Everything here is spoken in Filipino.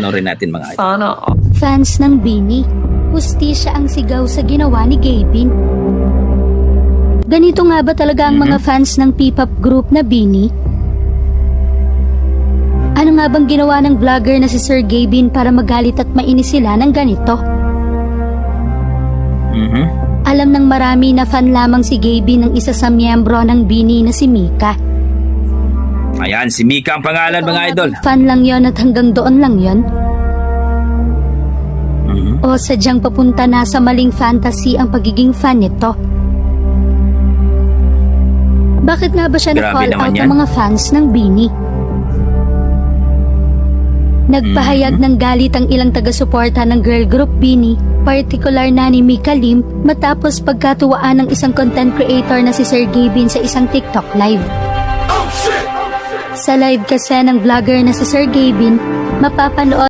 Panoorin natin mga idol. Sana all. Fans ng Bini, hustisya ang sigaw sa ginawa ni Gavin. Ganito nga ba talaga ang mga fans ng P-pop group na Bini? Ano nga bang ginawa ng vlogger na si Sir Gavin para magalit at mainis sila ng ganito? Alam ng marami na fan lamang si Gavin ng isa sa miyembro ng Bini na si Mika. Ayan, si Mika ang pangalan mga idol. Fan lang yon at hanggang doon lang yon? O sadyang papunta na sa maling fantasy ang pagiging fan nito? Bakit nga ba siya Grabe na-call naman out yan. ng mga fans ng Bini? Nagpahayag ng galit ang ilang taga-suporta ng girl group Bini, partikular na ni Mika Lim, matapos pagkatuwaan ng isang content creator na si Sir Gavin sa isang TikTok live. Sa live kasi ng vlogger na si Sir Gavin, mapapanood